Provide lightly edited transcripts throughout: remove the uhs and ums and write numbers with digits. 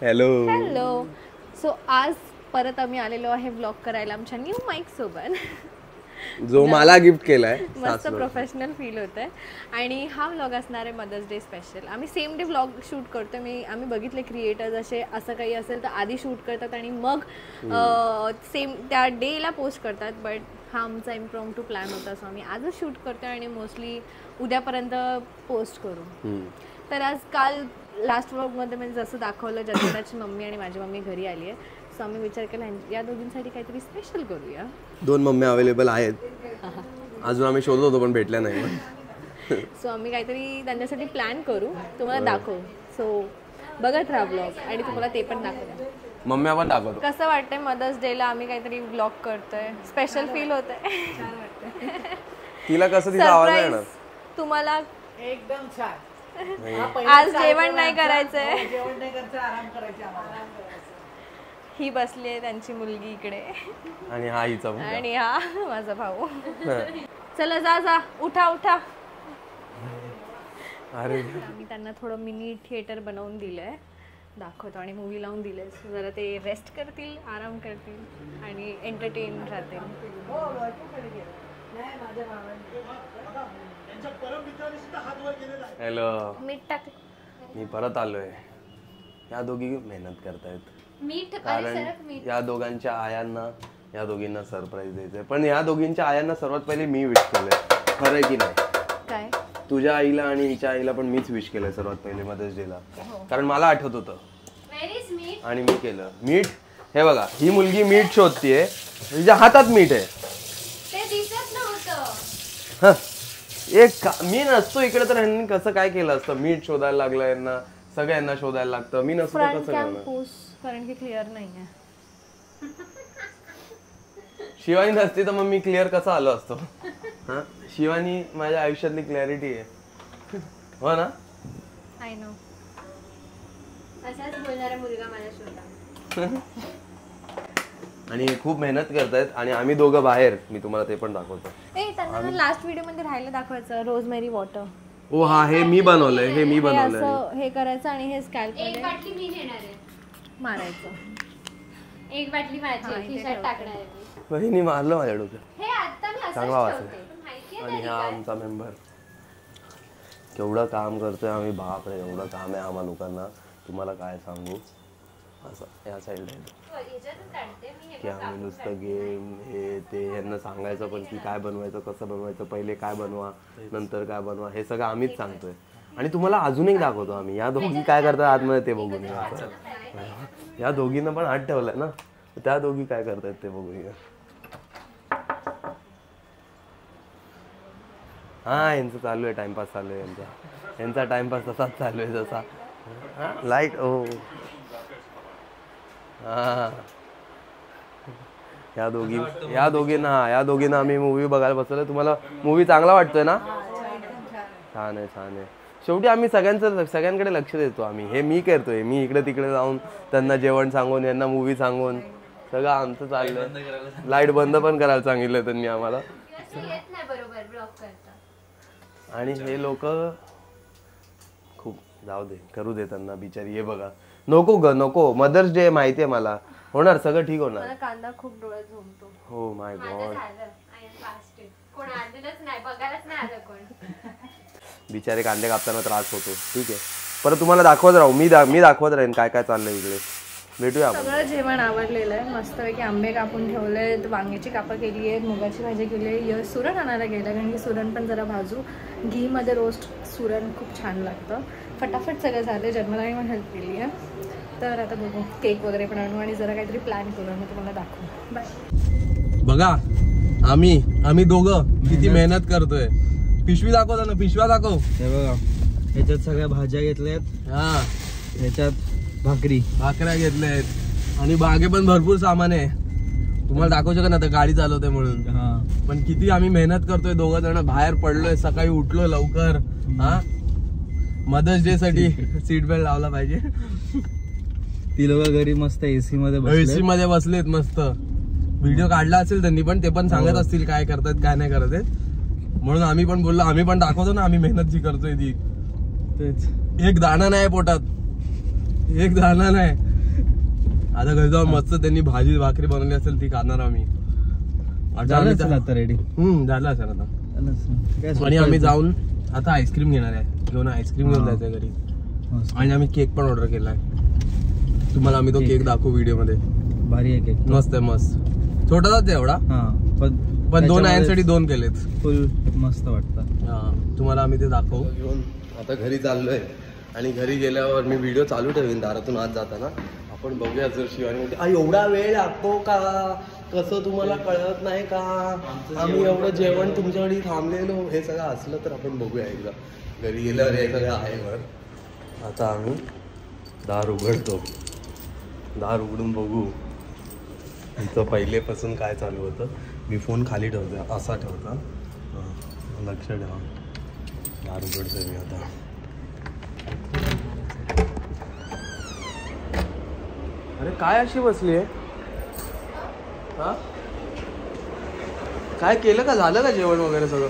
Hello hello. So आज परत आम्ही आलेलो आहे व्लॉग करायला आमच्या न्यू माईक सोबत, जो मला गिफ्ट केलाय. मस्त प्रोफेशनल फील होतंय. आणि हा व्लॉग असणार आहे मदर्स डे स्पेशल. आम्ही सेम डे व्लॉग शूट करतोय. आम्ही बघितले क्रिएटर्स असे असं काही असेल तर आधी शूट करतात आणि मग सेम त्या डेला पोस्ट करतात. बट हा आमचा इम्प्रॉम्प्टू प्लॅन होता, सो आम्ही आजच शूट करतोय आणि मोस्टली उद्यापर्यंत पोस्ट करू. तर आज काल लास्ट व्लॉगमध्ये म्हणजे जसं दाखवलं, जतिनाची मम्मी आणि माझी मम्मी घरी आली आहे. सो आम्ही विचार केला या दोघींसाठी काहीतरी स्पेशल करूया. 2 मम्मी अवेलेबल आहेत. अजून आम्ही शोधत होतो पण भेटल्या नाही. सो आम्ही काहीतरी त्यांच्यासाठी प्लॅन करू, तुम्हाला दाखवू. सो बघत राहा ब्लॉग आणि तुम्हाला ते पण दाखवू. मम्मी आपण दाखवतो. कसं वाटतंय मदर्स डेला आम्ही काहीतरी व्लॉग करतोय, स्पेशल फील होतंय. तिला कसं तिचा आवाज येणार तुम्हाला? एकदम छान. आज जेवण नाही करायचंय, जेवण नाही करायचं, आराम करायचं आम्हाला. ही बसली आहे त्यांची मुलगी इकडे आणि हा हिचा आणि हा माझा भाऊ. चला जा जा, उठा उठा. अरे आम्ही त्यांना थोडं मिनी थिएटर बनवून दिलंय, दाखवतो आणि मूवी लावून दिलंय. जरा ते रेस्ट करतील, आराम करतील आणि एंटरटेन राहतील. हॅलो, मीठ टाक. मी परत आलोय. या दोघी मेहनत करतायत मीठ कारण या दोघांच्या आयांना या दोघींना सरप्राईज द्यायचंय. पण या दोघींच्या आयांना सर्वात पहिले मी विश केलंय. खरं आहे की नाही? काय? तुझ्या आईला आणि हिच्या आईला पण मीच विश केलंय सर्वात पहिले मदर्स डेला. कारण मला आठवत होतं आणि मी केलं. मीठ हे बघा, ही मुलगी मीठ शोधतीये, तिच्या हातात मीठ आहे. मी नसतो इकडे तर ह्यांनी कसं काय केलं असतं? मीठ शोधायला लागलं यांना, सगळ्यांना शोधायला लागतं. मी नसतो कसं करणार? कारण की क्लिअर नाहीये. शिवानी नसती तर मग मी क्लिअर कसा आलो असतो? हा, शिवानी माझ्या आयुष्यातली क्लॅरिटी आहे, हो ना? I know. असाच बोलणारा मुलगा माझ्या शोधा. आणि खूप मेहनत करतायत आणि आम्ही दोघं बाहेर. मी तुम्हाला ते पण दाखवतो. त्यांना लास्ट व्हिडिओ मध्ये राहायला दाखवायचं रोजमेरी वॉटर. ओ हा, हे मी बनवलंय. हे करायचं आणि हे स्कॅल्प मध्ये बाटली मी घेणार आहे, मारायचं. एक बाटली माझी खिशात टाकणार आहे. वहिनी मारलं माझ्या डोक्यात. हे आता मी चांगला वाचलं. आणि हा आमचा मेंबर केवढं काम करतोय आम्ही. बापरे, एवढं काम आहे आम्हा लोकांना, तुम्हाला काय सांगू. असं या साईडला की आम्ही नुसतं गेम हे ते यांना सांगायचं पण की काय बनवायचं, कसं बनवायचं, पहिले काय बनवा, नंतर काय बनवा, हे सगळं आम्हीच सांगतोय. आणि तुम्हाला अजून एक दाखवतो आम्ही. या दोघी काय करतात आतमध्ये ते बघून. या दोघींना पण हात ठेवलाय ना, त्या दोघी काय करतायत ते बघूया. हा, यांचं चालू आहे टाइमपास, चालू आहे यांचा टाइमपास तसाच चालू आहे जसा लाईट. ओ हा, या दोघींना आम्ही मूवी बघायला बसलोय. तुम्हाला मूवी चांगला वाटतोय ना? छान आहे, छान आहे. शेवटी आम्ही सगळ्यांकडे लक्ष देतो आम्ही. हे मी करतोय. मी इकडे तिकडे जाऊन त्यांना जेवण सांगून, यांना मूवी सांगून सगळं आमचं चाललंय. लाईट बंद पण करायला सांगितलं त्यांनी आम्हाला. आणि हे लोक खूप जाऊ दे, करू दे त्यांना बिचारी. हे बघा, नको ग नको. मदर्स डे माहितीये मला, होणार सगळं ठीक होणार. कांदा खूप डोळ्यात झोमतो. हो माय गॉड. बिचारे कांदे कापताना त्रास होतो. ठीक आहे, परत तुम्हाला दाखवत राहू. मी दाखवत राहीन काय काय चाललंय इकडे. भेटूया आपण. सगळं जेवण आवडलेलं आहे. मस्तपैकी आंबे कापून ठेवले, वांग्याची कापं केली आहे, मुगाची भाजी केली आहे. सुरण आणायला गेलं कारण की सुरण पण जरा भाजू. घी मध्ये रोस्ट सुरण खूप छान लागतं. फटाफट सगळं झालं. जन्मलाही पण हेल्प केली आहे. तर आता बघू, केक वगैरे पण आणू आणि जरा काहीतरी प्लॅन करू. मी तुम्हाला दाखवू. बाय. बघा आम्ही दोघं किती मेहनत करतोय. पिशवी दाखव ना, पिशव्या दाखव. हे बघा, ह्याच्यात सगळ्या भाज्या घेतल्यात. हा, ह्याच्यात भाकऱ्या घेतल्यात आणि बागे पण भरपूर सामान आहे. तुम्हाला दाखवू शकत ना, तर गाडी चालवते म्हणून. पण किती आम्ही मेहनत करतोय. दोघं जण बाहेर पडलोय, सकाळी उठलो लवकर. हा, मदर्स डे साठी सीट बेल्ट लावला पाहिजे. ती लोक घरी मस्त एसी मध्ये बसलेत मस्त. व्हिडिओ काढला असेल त्यांनी पण, ते पण सांगत असतील काय करतात काय नाही करत. म्हणून आम्ही पण बोललो, आम्ही पण दाखवतो ना आम्ही मेहनत जी करतोय ती. तेच, एक दाणा नाही पोटात, एक दाणा नाही. आता घरी जाऊन मस्त त्यांनी भाजी भाकरी बनवली असेल ती खाणार आम्ही. झालं असेल आता रेडी. झालं असेल आता. आणि आम्ही जाऊन आता आईस्क्रीम घेणार आहे. घेऊन आईस्क्रीम घेऊन जायचंय घरी. आणि आम्ही केक पण ऑर्डर केलाय. तुम्हाला आम्ही तो केक दाखवू व्हिडिओ मध्ये. भारी आहे केक. मस्त आहे मस्त. छोटाच आहे एवढा. पण 2 आयांसाठी 2 केलेत. फुल मस्त वाटतं. तुम्हाला आम्ही ते दाखवू. घेऊन आता घरी चाललोय. आणि घरी गेल्यावर मी व्हिडिओ चालू ठेवीन दारातून आत जाताना. आपण बघूया जर शिवानी म्हणते एवढा वेळ लागतो का, कसं तुम्हाला कळत नाही का, आम्ही एवढं जेवण तुमच्याकडे थांबलेलो, हे सगळं असलं तर आपण बघूया एकदा. घरी गेल्यावर हे सगळं आहे वर. आता आम्ही दार उघडतो. दार उघडून बघू इथं पहिलेपासून काय चालू होतं. मी फोन खाली ठेवतो, असा ठेवता. लक्ष ठेवा. दार उघडतोय मी आता. अरे काय अशी बसली आहे. हा काय केलं का, झालं का जेवण वगैरे सगळं.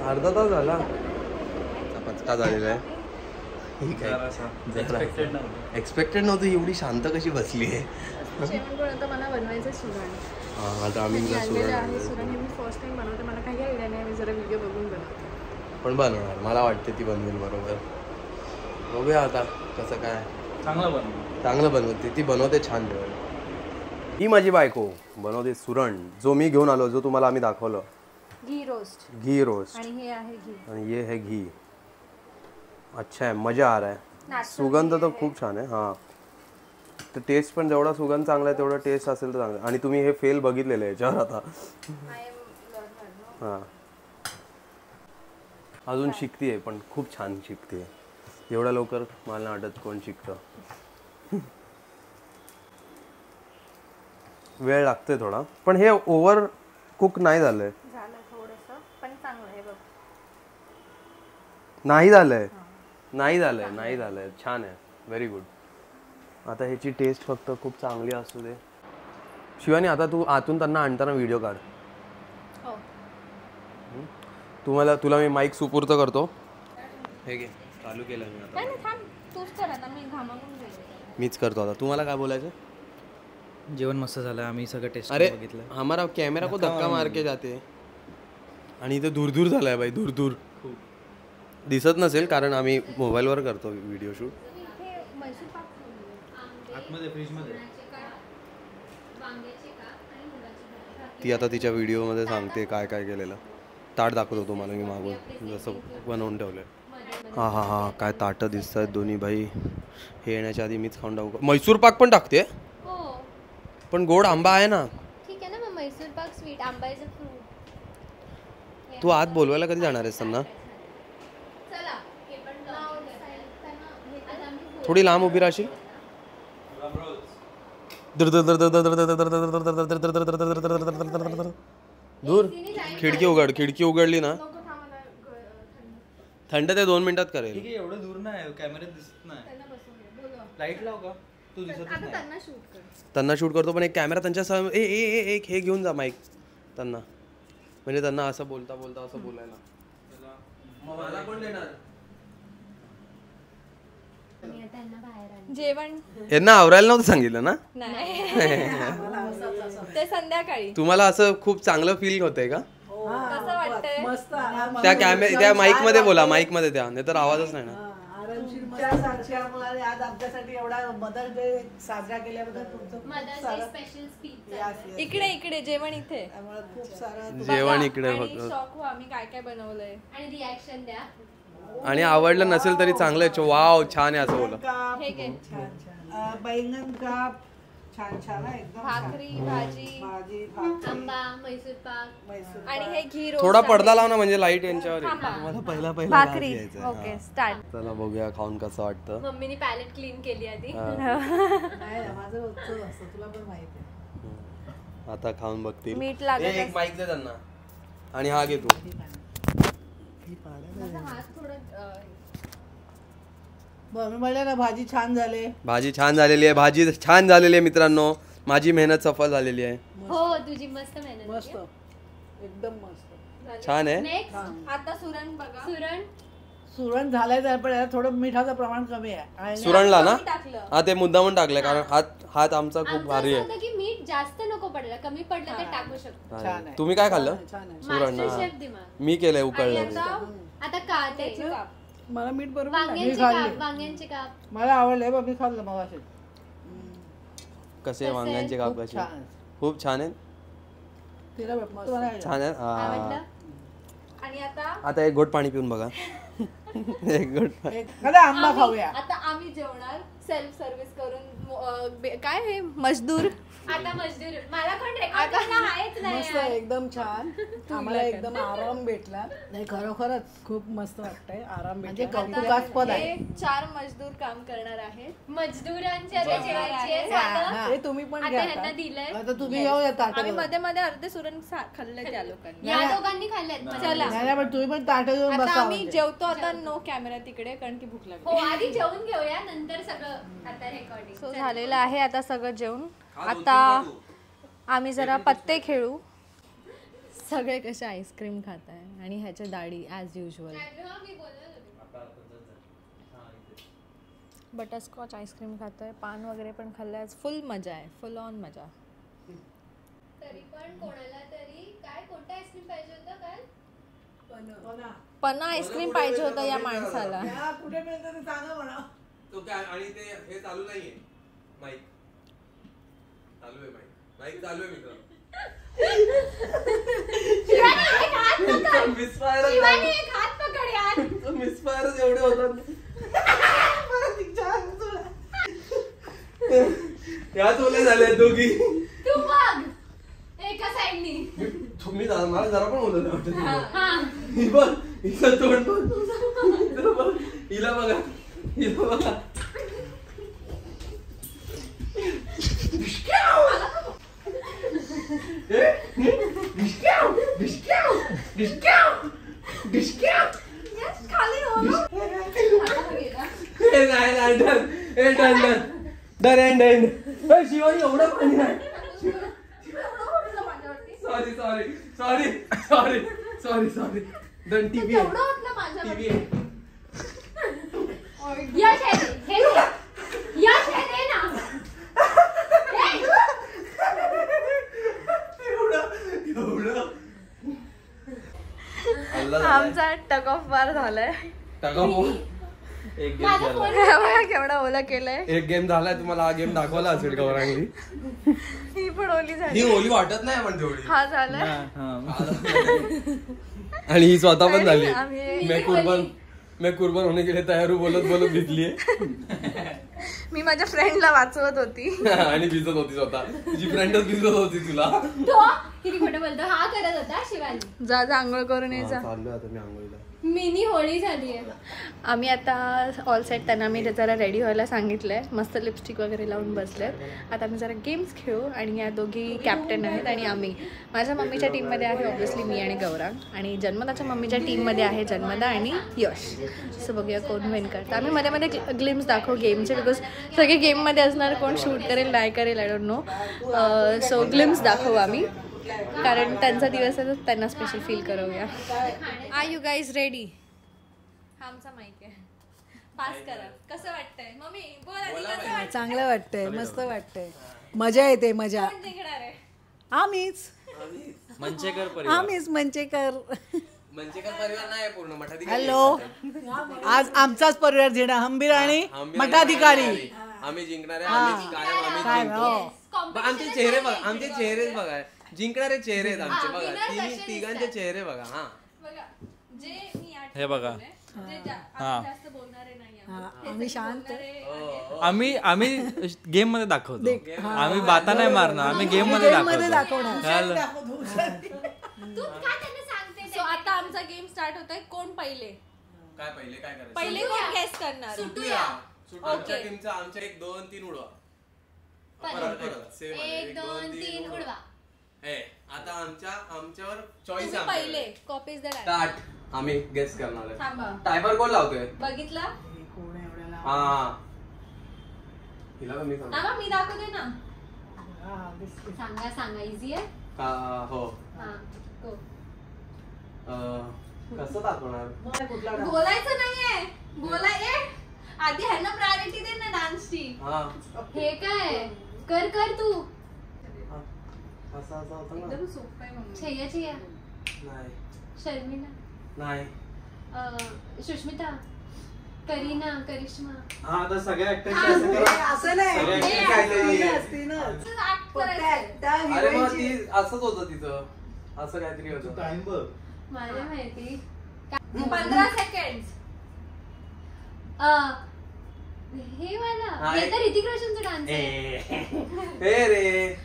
अर्धा तास झाला. पचका झालेला आहे. ठीक आहे. एक्सपेक्टेड नव्हतं एवढी शांत कशी बसली आहे. मला बनवायचं सुरण. आता आम्ही सुरण हे मी फर्स्ट टाइम बनवते. मला काही आयडिया नाही. मी जरा व्हिडिओ बघून बनवते. पण बनवणार मला वाटते ती बनवेल बरोबर. बघूया आता कसं काय. चांगलं बनवते ती. बनवते छान जेवण. ही माझी बायको बनवते सुरण, जो मी घेऊन आलो, जो तुम्हाला आम्ही दाखवलं. घी रोस्ट. आणि हे आहे घी. आणि ये है घी. अच्छा आहे. मजा आ रहा है. सुगंध तर खूप छान आहे. हां तर टेस्ट पण जेवढा सुगंध चांगला आहे तेवढा टेस्ट असेल तर चांगला. आणि तुम्ही हे फेल बघितलेलं आहे याच्यावर आता. हां अजून शिकते पण खूप छान शिकते. एवढ्या लवकर मला नाही वाटत कोण शिकतं. वेळ लागतोय थोडा. पण हे ओव्हर कुक नाही झालंय. नाही झालंय. छान आहे. Very good. आता ह्याची टेस्ट फक्त खूप चांगली असू दे. शिवानी आता तू आतून त्यांना आणताना व्हिडिओ काढ. तुला मी माईक सुपूर्त करतो. हे घे. चालू केलं मी आता. मीच करतो आता. तुम्हाला काय बोलायचं. जेवण मस्त झालं. आम्ही सगळं टेस्ट अरे बघितलं. हमारा कॅमेरा को धक्का मार के जाते. आणि इथे दूर दूर झालाय बाई. दूर दिसत नसेल कारण आम्ही मोबाईलवर करतो व्हिडिओ शूट. ती आता तिच्या व्हिडिओमध्ये सांगते काय काय केलेलं. ताट दाखवतो तुम्हाला मी मागून जसं बनवून ठेवलंय. हा काय ताटं दिसत आहेत दोन्ही भाई. हे येण्याच्या आधी मीच खाऊन टाकू. मैसूर पाक पण टाकते. पण गोड आंबा आहे ना. ठीक आहे ना. मग मैसूर पाक स्वीट आंबा इज अ फ्रूट. तू आत बोलवायला कधी जाणार आहेस त्यांना. थोडी लांब उभी राहशील. दूर. खिडकी उघडली ना. थंड ते 2 मिनिटात करेल. एवढं दूर नाही. कॅमेऱ्यात दिसत नाही. लाईट लाव का. तू दिसत नाही. त्यांना शूट करतो. पण एक कॅमेरा त्यांच्या एक हे घेऊन जा माईक त्यांना. म्हणजे त्यांना असं बोलता असं बोलायला. मला कोण देणार जेवण. यांना आवरायला नव्हतं सांगितलं ना. ते संध्याकाळी. तुम्हाला असं खूप चांगलं फील होतंय का. कसं वाटतंय. त्या माईक मध्ये बोला. माईक मध्ये द्या नाही तर आवाजच नाही ना. आज आमच्यासाठी एवढा मदर्स डे साजरा केल्याबद्दल इकडे जेवण इथे. खूप सारं जेवण इकडे फक्त. आम्ही काय काय बनवलंय आणि रिॲक्शन द्या. आणि आवडलं नसेल तरी चांगलं आहे. वाव छान आहे असं बोला. हे घे. बैंगन काप छान आहे एकदम. भाकरी भाजी आंबा मैसूर पाक आणि हे घी रोस्ट. थोडा पडदा लाव ना म्हणजे लाईट यांच्यावर. मला पहिला भाकरी. Okay start. चला बघूया खाऊन कसं वाटतं. मम्मीने पॅलेट क्लीन केली आधी. माझं रोजचं असतं तुला पण माहिती आहे. आता खाऊन बघतील. मीठ लागत. एक माईक दे त्यांना. आणि हा घे तू. मी म्हणलं ना भाजी छान झाली. भाजी छान झालेली आहे मित्रांनो. माझी मेहनत सफल झालेली आहे. हो तुझी मस्त मेहनत. मस्त एकदम मस्त. छान आहे. नेक्स्ट आता सुरण बघा. सुरण झालंय तर पण याला थोडं मिठाचं प्रमाण कमी आहे आणि सुरणला ना कमी टाकलं. हा ते मुद्दामून टाकलंय कारण हात आमचा खूप आमचं भारी असं आहे. होतं की मीठ जास्त नको पडलं, कमी पडलं तर टाकू शकतो. भारी छान आहे. आहे. तुम्ही काय खाल्लं? छान आहे. सुरण मास्टर ना शेफ दिमाग. मी केलंय आणि उकळलं आता आता कांदे, मला मीठ बरोबर नाही. मी वांग्यांचे खाल्ली. काप, वांग्यांचे काप. मला आवडलंय बघ, मी खाल्लं मग असे कसे वांग्यांचे काप खूप कसे छान. खूप छान आहेत. तिला मस्त बनायला. छान आहेत आवडलं? हा. आणि आता आता एक घोट पाणी पिऊन बघा. एक घोट पाणी. एखादा आंबा खाऊया. आता आम्ही जेवणार सेल्फ सर्व्हिस करून काय हे मजदूर आता मजदूर मला कोण रेकॉर्ड आहेच नाही मस्त यार. एकदम छान. आम्हाला एकदम आराम भेटला. नाही खरोखरच खूप मस्त वाटतंय. आराम म्हणजे कौतुकास्पद आहे. हे 4 मजदूर काम करणार आहेत. मजदुरांच्या जेवायची आहे साधं. हे तुम्ही पण आता घ्या ह्यांना आता. दिलंय. आता तुम्ही येऊया ताटं आम्ही घेऊन. मध्ये मध्ये अर्धे सुरण खाल्ले त्या लोकांनी. या दोघांनी खाल्लेत चला. नाही नाही, पण तुम्ही पण ताटं घेऊन आता बसा आम्ही म्हणजे. जेवतो आता नो कॅमेरा तिकडे कारण की भूक लागली. हो आधी जेवून घेऊया नंतर सगळं आता रेकॉर्डिंग. सो झालेलं आहे आता सगळं जेवण. आता आम्ही जरा पत्ते खेळू. सगळे कसे आईस्क्रीम खात आहे आणि ह्याच्या दाढी ॲज युजल. बटरस्कॉच आईस्क्रीम खातोय, पान वगैरे पण खाल्लं. आज फुल मजा आहे, फुल ऑन मजा. तरी पण कोणाला तरी काय कोणतं आईस्क्रीम पाहिजे होतं काल? पन्ना आईस्क्रीम पाहिजे होतं या माणसाला. हा, कुठे मिळतं ते सांगा म्हणा. तो काय आणि ते हे चालू नाहीये माईक चालू आहे माईक चालू आहे मित्र. शिवानी एक हात पकड यार. मिसफायरच एवढे होतात. याच ओले झाले दोघी. तू बघ एका साइडनी. तुम्ही मला जरा पण ओलं नाही वाटत. हा ही बघ हिचं तोंड बघ. हिला बघा हिला बघा. शिवानी एवढं पाणी नाही. Sorry sorry sorry sorry sorry sorry. Done TV TV यश आहे ते. हे घे. यश आहे ते ना. आमचा टक ऑफ वार झालाय. एक गेम माझा झाला. बघा केवढा ओला केलाय. एक गेम झालाय. तुम्हाला हा गेम दाखवला असेल गौरांगी. ही पण ओली झाली. ही ओली वाटत नाही पण तेवढी. हा झालाय. आणि ही स्वतः पण झाली. आम्ही मैं कुर्बान होने के लिए तयार हूँ बोलत बोलत भिजलीये. मी माझ्या फ्रेंडला वाचवत होती. आणि भिजत होती स्वतः. तुझी फ्रेंडच भिजत होती तुला. तो किती खोटं बोलतो. हा करत होता शिवानी. जा जा आंघोळ करून ये जा. चाललोय आता मी आंघोळीला. मिनी होळी झाली आहे. आम्ही आता ऑल सेट त्यांना मी जरा रेडी व्हायला सांगितलंय. मस्त लिपस्टिक वगैरे लावून बसलेत. आता आम्ही जरा गेम्स खेळू आणि या दोघी कॅप्टन आहेत आणि आम्ही. माझ्या मम्मीच्या टीममध्ये आहे ऑब्व्हियसली मी आणि गौरांग. आणि जन्मदाच्या मम्मीच्या टीममध्ये आहे जन्मदा आणि यश. सो बघूया कोण विन करतं. आम्ही मध्ये मध्ये ग्लिम्स दाखवू गेमचे बिकॉज सगळे गेममध्ये असणार. कोण शूट करेल नाही करेल I don't know. So glimpse दाखवू आम्ही कारण त्यांचा दिवस आहे तर त्यांना स्पेशल फील करूया. Are you guys ready? हा आमचा माईक आहे. पास करा. कसं वाटतंय मम्मी? बोल आधी कसं वाटतंय? चांगलं वाटतंय, मस्त वाटतंय, मजा येते मजा. कोण जिंकणार आहे? आम्हीच मंचेकर परिवार. आम्हीच मंचेकर. मंचेकर परिवार नाही पूर्ण मठाधिकारी. हॅलो, आज आमचाच परिवार जिणा हंबीर आणि मठाधिकारी. आम्ही जिंकणार आहे. आम्ही कायम आम्ही जिंकू. आमचे चेहरे बघा. आमचे चेहरेच बघा. जिंकणारे चेहरे आहेत आमचे बघा. तिघांचे चेहरे बघा. हा बघा जे मी या हे बघा. जे आम्ही जास्त बोलणारे नाही आहोत. आम्ही शांत. आम्ही गेम मध्ये दाखवतो. आम्ही बाता नाही मारणार. आम्ही गेम मध्ये दाखवतो. तू का त्यांना सांगते? सो आता आमचा गेम स्टार्ट होतोय. कोण पहिले? काय पहिले काय करायचं? पहिले कोण गेस करणार? सुटूया. आमच्या टीमचा आमच्या 1 2 3 उडवा. परत 1 2 3 उडवा. आता आमच्यावर चॉईस तुम्ही पहिले कॉपीज द स्टार्ट. आम्ही गेस करणार आहे. थांबा. टायमर कोण लावतोय? बघितला? हा हिला पण मी सांगतो. थांबा मी दाखवते ना. सांगा सांगा इझी आहे. हो हा गो. कसं दाखवणार? मग कुठला डान्स? बोलायचं नाहीये बोलाय आधी ह्यांना प्रायोरिटी दे ना डान्सची. हा हे काय कर कर तू. असं असं होतं ना. एकदम सोपं आहे मम्मी. छय्या छय्या नाही शर्मिला नाही सुष्मिता करीना करिश्मा. हा आता सगळ्या ऍक्टर असं नाही काहीतरी असती ना. Act पण करायचं. त्या अरे मग heroine ची- ती असंच होतं तिचं असं काहीतरी होतं. टाइम बघ. मला माहिती 15 सेकंड. हे वाला हा, हे एक- तर ऋतिक रोशनचं डान्स आहे. हे रे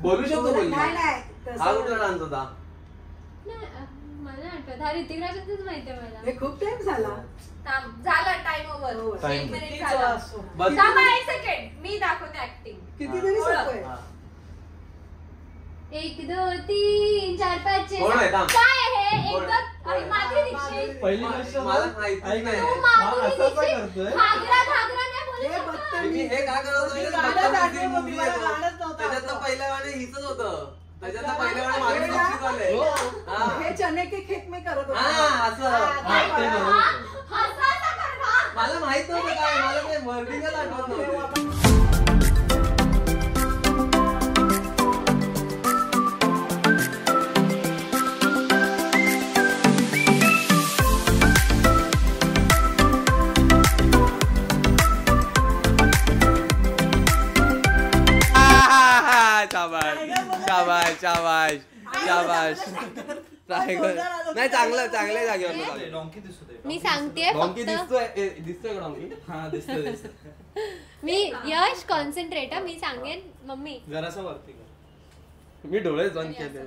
बोलू शकतो बोलली. नाही नाही हा तसं- कुठला डान्स होता? नाही, मला आठवत हा ऋतिक रोशनचंच माहिती आहे मला. हे खूप टाइम झाला. झाला टाइम ओव्हर. हो. 1 मिनिट कितीचा झाला. असतो? बस. थांबा 1 सेकंड मी दाखवते ऍक्टिंग. किती तरी सोपं आहे. हा. 1 2 3 4 5 6 कोण आहे? थांब. काय आहे हे कोण? एकदम अरे माधुरी दीक्षित. पहिली गोष्ट मला माहिती ऐक नाही. ना. तू माधुरी असं असं दीक्षित करतोय. घागरा घागरा नाही बोलू हे शकत. बघते मी हे काय करत मी होतो? गाणं बदतमीजी गाणं movie मला आहे तो. गाणंच नव्हतं त्याच्यातलं आठवत. पहिलं गाणं हिचंच होतं. त्याच्यातलं पहिलं गाणं माधुरी हे दीक्षित वाले. ना, हा. हे चने के खेत में करत होते. हा, असं. हा, ते ते बरोबर. बघा. असं असं कर ना. मला माहित नव्हतं काय मला ते वर्डिंगच आठवत तेव्हा नव्हतं. आपण- शाबाश शाबाश शाबाश शाबाश नाही चांगलं चांगल्या जागेवर चालू. डॉंकी दिसू दे. मी सांगतेय डॉंकी फक्त दिसतोय दिसतोय का डॉंकी? हा दिसतोय दिसतोय. मी यश कॉन्सन्ट्रेट मी सांगेन मम्मी जरासा वरती कर. मी डोळे बंद केले.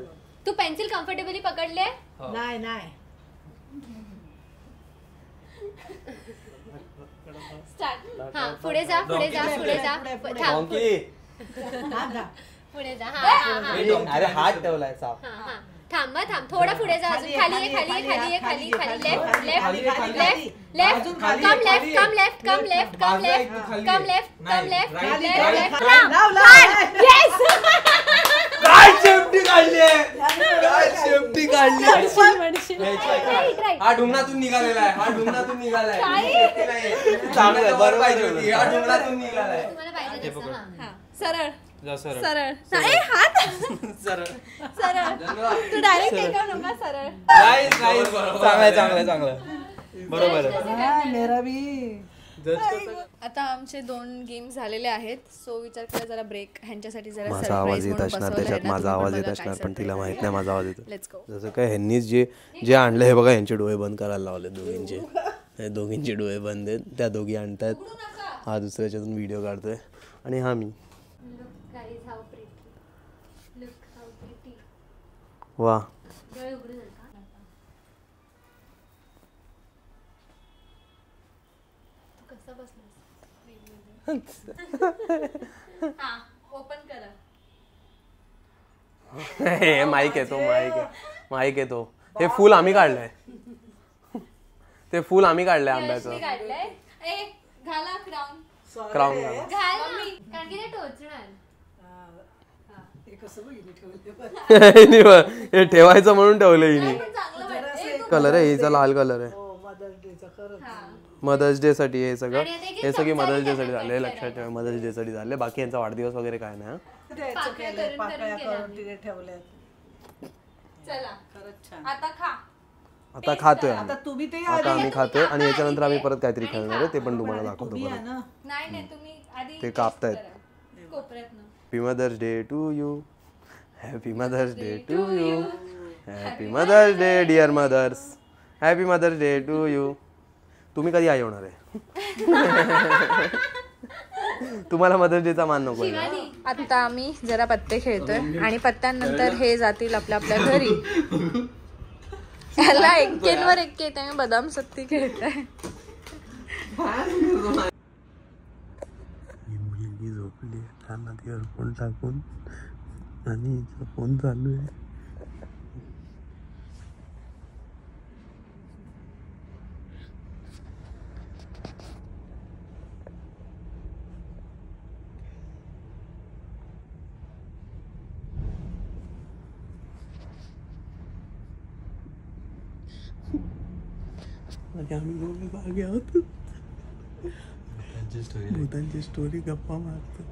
तू पेन्सिल कम्फर्टेबली पकडले हो. नाही नाही स्टार्ट हा पुढे जा पुढे जा पुढे जा पुढे. थांब डॉंकी हात घा. पुढे जा हा हा हा अरे हात ठेवलाय साप. हा हा थांब थोडा पुढे जा अजून खाली आहे खाली लेफ्ट लेफ्ट लेफ्ट लेफ्ट अजून कम खाली, लेफ्ट कम लेफ्ट कम लेफ्ट कम बाजूला एक लेफ्ट खाली कम आहे. लेफ्ट कम नाही, लेफ्ट right, कम right, लेफ्ट right. लाव, लाव. येस काय शेपटी काढली काय शेपटी काढली राईट राईट हा ढुंगणातून निघालेला आहे. हा ढुंगणातून निघालाय काय? शेपटी नाहीये. चांगलं बरं पाहिजे होती. हा ढुंगणातून निघालाय. तुम्हाला पाहिजे तसं हा सरळ जा सरळ. सरळ ए हात सरळ. सरळ तू डायरेक्ट टेकव नका सरळ. चांगलं बरोबर आहे. हा, मेरा भी आता आमचे 2 गेम झालेले आहेत सो विचार करा जरा ब्रेक ह्यांच्यासाठी जरा माझा आवाज येत असणार त्याच्यात माझा आवाज येत असणार पण तिला माहित नाही माझा आवाज येतो. Let's go. जसं काय ह्यांनीच जे आणलं हे बघा यांचे डोळे बंद करायला लावले दोघींचे. हे दोघींचे डोळे बंद आहेत. त्या दोघी आणतात. हा दुसऱ्याच्यातून व्हिडिओ काढतोय आणि हा मी. Guys how pretty look how pretty वा डोळे उघडून नका तू कसा बसलास हा ओपन करा. हे माईक येतो माईक येतो. हे फुल आम्ही काढलंय. ते फुल आम्ही काढलंय आंब्याचं. काढलंय ए घाला क्राऊन. क्राऊन घाला. घाल ना कारण की ते टोचणार हे कसं बघितलं ठेवलं. हे ठेवायचं म्हणून ठेवलं हिने. चांगलं वाटतंय. कलर आहे हिचा लाल कलर आहे. हो मदर्स डेचा खरंच. मदर्स डे साठी हे सगळं आणि आता एक हे सगळी चमचा मदर्स डे आणि साठी त्याला झाले. cut लक्षात ठेवा मदर्स डे साठी झाले. बाकी यांचा वाढदिवस वगैरे काय नाही. द्यायचं पाकळ्या केलंय, करून पाकळ्या केलं करून आम्ही. तिथे ठेवल्यात. चला खरंच छान. आता खा. आता खातोय आता आम्ही. तुम्ही ते आता आम्ही खातोय आणि याच्यानंतर आम्ही परत काहीतरी खेळणार आहे ते पण तुम्हाला दाखवतो तुम्ही परत. आहे ना. नाही नाही तुम्ही आधी ते कापतायत. कोपऱ्यात ना. Happy mother's day to you. Happy mother's day to you. Happy mother's day dear mothers. Happy mother's day to you. तुम्ही कधी आई होणार आहे? तुम्हाला मदर्स डेचा मान नको आहे का? आता आम्ही जरा पत्ते खेळतोय आणि पत्त्यांनंतर हे जातील आपल्या आपल्या घरी. याला एक्केंवर एक्के त्याने बदाम सत्ती खेळताय. ही मुलगी झोपली आहे कानात इयरफोन टाकून आणि हिचा फोन चालू आहे. आणि आम्ही दोघे जागे आहोत भूतांची स्टोरी गप्पा मारतो